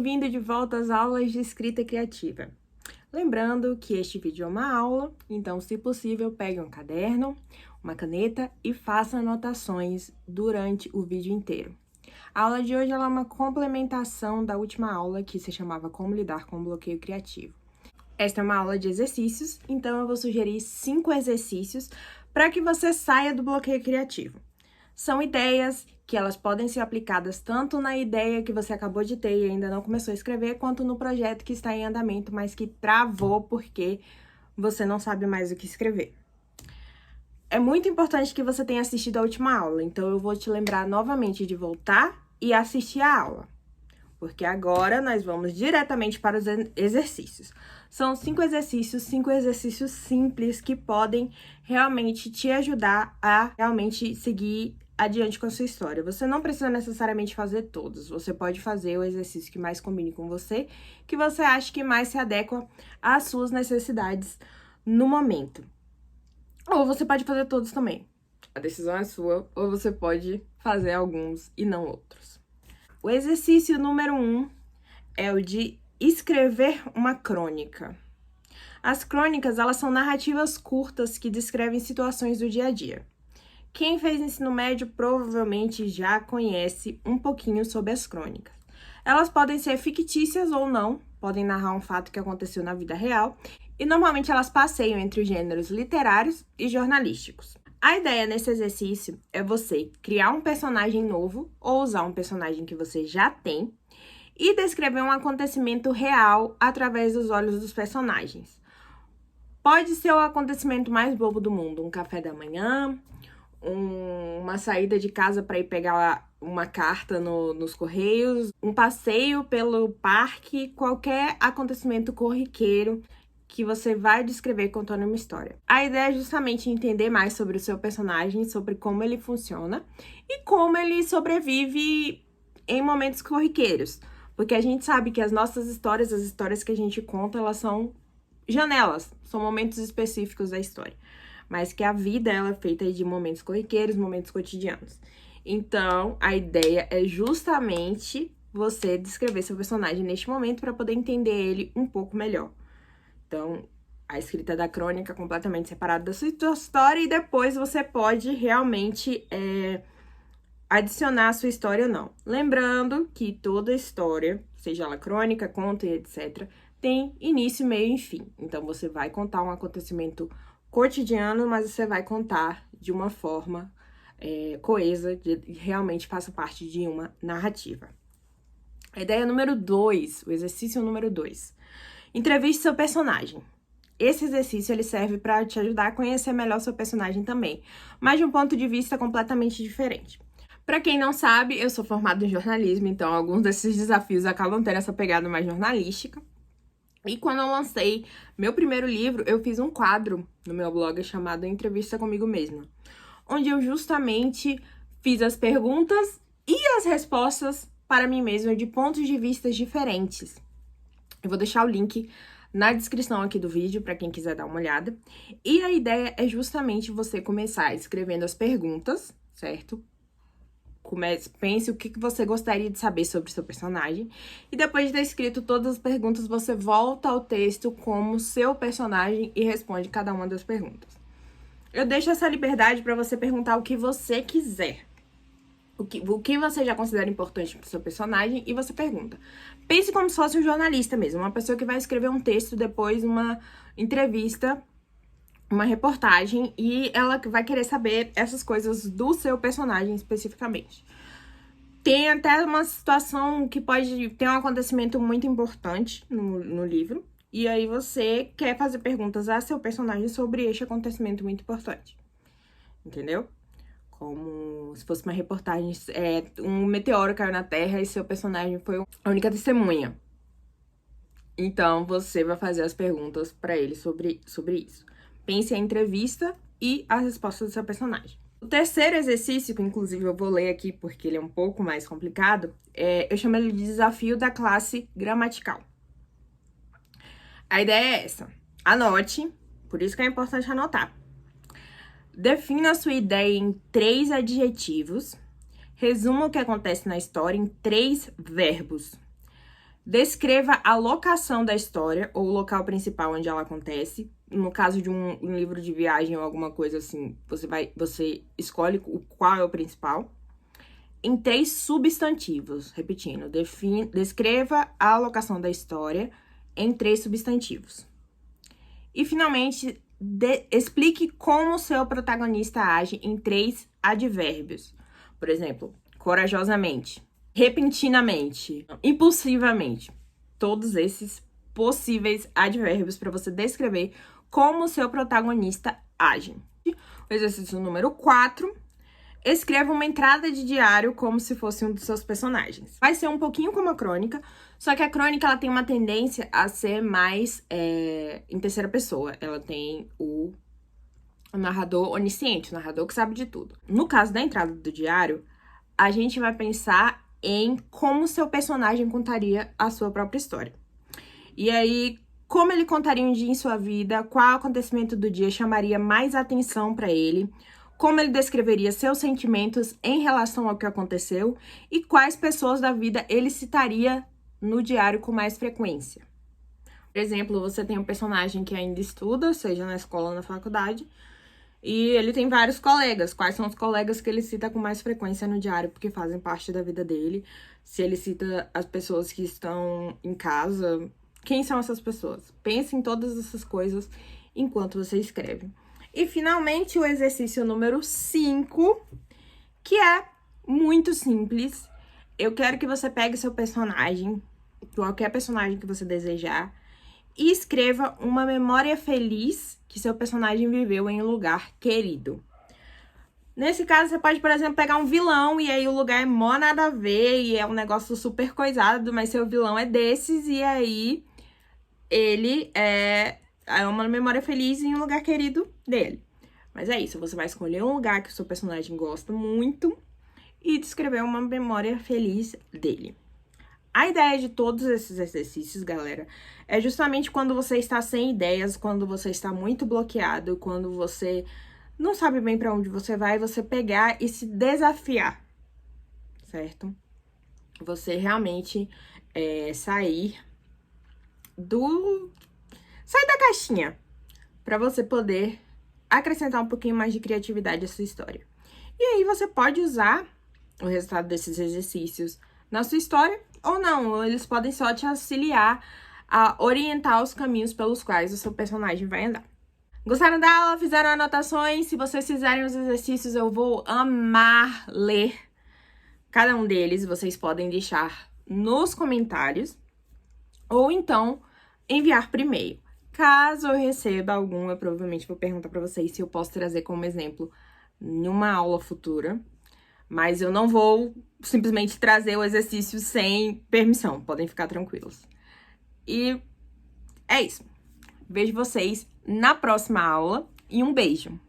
bem-vindo de volta às aulas de escrita criativa. Lembrando que este vídeo é uma aula, então, se possível, pegue um caderno, uma caneta e faça anotações durante o vídeo inteiro. A aula de hoje ela é uma complementação da última aula, que se chamava Como Lidar com o Bloqueio Criativo. Esta é uma aula de exercícios, então eu vou sugerir 5 exercícios para que você saia do bloqueio criativo. São ideias que elas podem ser aplicadas tanto na ideia que você acabou de ter e ainda não começou a escrever, quanto no projeto que está em andamento, mas que travou porque você não sabe mais o que escrever. É muito importante que você tenha assistido a última aula, então eu vou te lembrar novamente de voltar e assistir a aula, porque agora nós vamos diretamente para os exercícios. São 5 exercícios simples que podem realmente te ajudar a realmente seguir adiante com a sua história. Você não precisa necessariamente fazer todos, você pode fazer o exercício que mais combine com você, que você acha que mais se adequa às suas necessidades no momento. Ou você pode fazer todos também. A decisão é sua, ou você pode fazer alguns e não outros. O exercício número 1 é o de escrever uma crônica. As crônicas, elas são narrativas curtas que descrevem situações do dia a dia. Quem fez ensino médio provavelmente já conhece um pouquinho sobre as crônicas. Elas podem ser fictícias ou não, podem narrar um fato que aconteceu na vida real, e normalmente elas passeiam entre os gêneros literários e jornalísticos. A ideia nesse exercício é você criar um personagem novo ou usar um personagem que você já tem e descrever um acontecimento real através dos olhos dos personagens. Pode ser o acontecimento mais bobo do mundo, um café da manhã, uma saída de casa para ir pegar uma carta nos correios, um passeio pelo parque, qualquer acontecimento corriqueiro que você vai descrever contando uma história. A ideia é justamente entender mais sobre o seu personagem, sobre como ele funciona e como ele sobrevive em momentos corriqueiros. Porque a gente sabe que as nossas histórias, as histórias que a gente conta, elas são janelas, são momentos específicos da história. Mas que a vida ela é feita de momentos corriqueiros, momentos cotidianos. Então, a ideia é justamente você descrever seu personagem neste momento para poder entender ele um pouco melhor. Então, a escrita da crônica é completamente separada da sua história e depois você pode realmente adicionar a sua história ou não. Lembrando que toda história, seja ela crônica, conto e etc., tem início, meio e fim. Então, você vai contar um acontecimento cotidiano, mas você vai contar de uma forma coesa, realmente faça parte de uma narrativa. A ideia número 2, o exercício número 2. Entreviste seu personagem. Esse exercício ele serve para te ajudar a conhecer melhor seu personagem também, mas de um ponto de vista completamente diferente. Para quem não sabe, eu sou formada em jornalismo, então alguns desses desafios acabam tendo essa pegada mais jornalística. E quando eu lancei meu primeiro livro, eu fiz um quadro no meu blog chamado Entrevista Comigo Mesma, onde eu justamente fiz as perguntas e as respostas para mim mesma de pontos de vista diferentes. Eu vou deixar o link na descrição aqui do vídeo para quem quiser dar uma olhada. E a ideia é justamente você começar escrevendo as perguntas, certo? Pense o que você gostaria de saber sobre o seu personagem. E depois de ter escrito todas as perguntas, você volta ao texto como seu personagem e responde cada uma das perguntas. Eu deixo essa liberdade para você perguntar o que você quiser. O que você já considera importante para o seu personagem e você pergunta. Pense como se fosse um jornalista mesmo, uma pessoa que vai escrever um texto depois, uma entrevista, uma reportagem, e ela vai querer saber essas coisas do seu personagem especificamente. Tem até uma situação que pode ter um acontecimento muito importante no livro, e aí você quer fazer perguntas a seu personagem sobre este acontecimento muito importante. Entendeu? Como se fosse uma reportagem, um meteoro caiu na Terra e seu personagem foi a única testemunha. Então, você vai fazer as perguntas para ele sobre isso. Pense a entrevista e as respostas do seu personagem. O terceiro exercício, que inclusive eu vou ler aqui porque ele é um pouco mais complicado, eu chamo ele de desafio da classe gramatical. A ideia é essa. Anote, por isso que é importante anotar. Defina a sua ideia em 3 adjetivos. Resuma o que acontece na história em 3 verbos. Descreva a locação da história, ou o local principal onde ela acontece. No caso de um livro de viagem ou alguma coisa assim, você escolhe qual é o principal. Em 3 substantivos, repetindo, descreva a locação da história em 3 substantivos. E, finalmente, explique como seu protagonista age em 3 advérbios. Por exemplo, corajosamente, repentinamente, impulsivamente. Todos esses possíveis advérbios para você descrever como seu protagonista age. O exercício número 4. Escreva uma entrada de diário como se fosse um dos seus personagens. Vai ser um pouquinho como a crônica, só que a crônica ela tem uma tendência a ser mais em terceira pessoa. Ela tem o narrador onisciente, o narrador que sabe de tudo. No caso da entrada do diário, a gente vai pensar em como seu personagem contaria a sua própria história. E aí, como ele contaria um dia em sua vida, qual acontecimento do dia chamaria mais atenção para ele, como ele descreveria seus sentimentos em relação ao que aconteceu e quais pessoas da vida ele citaria no diário com mais frequência. Por exemplo, você tem um personagem que ainda estuda, seja na escola ou na faculdade, e ele tem vários colegas. Quais são os colegas que ele cita com mais frequência no diário, porque fazem parte da vida dele? Se ele cita as pessoas que estão em casa, quem são essas pessoas? Pense em todas essas coisas enquanto você escreve. E, finalmente, o exercício número 5, que é muito simples. Eu quero que você pegue seu personagem, qualquer personagem que você desejar, e escreva uma memória feliz que seu personagem viveu em um lugar querido. Nesse caso, você pode, por exemplo, pegar um vilão, e aí o lugar é mó nada a ver, e é um negócio super coisado, mas seu vilão é desses, e aí ele é uma memória feliz em um lugar querido dele. Mas é isso, você vai escolher um lugar que o seu personagem gosta muito e descrever uma memória feliz dele. A ideia de todos esses exercícios, galera, é justamente quando você está sem ideias, quando você está muito bloqueado, quando você não sabe bem para onde você vai, você pegar e se desafiar, certo? Você realmente sair da caixinha, para você poder acrescentar um pouquinho mais de criatividade à sua história. E aí você pode usar o resultado desses exercícios na sua história ou não, ou eles podem só te auxiliar a orientar os caminhos pelos quais o seu personagem vai andar. Gostaram da aula? Fizeram anotações? Se vocês fizerem os exercícios, eu vou amar ler cada um deles. Vocês podem deixar nos comentários ou então enviar por e-mail. Caso eu receba algum, eu provavelmente vou perguntar para vocês se eu posso trazer como exemplo numa aula futura. Mas eu não vou simplesmente trazer o exercício sem permissão. Podem ficar tranquilos. E é isso. Vejo vocês na próxima aula e um beijo!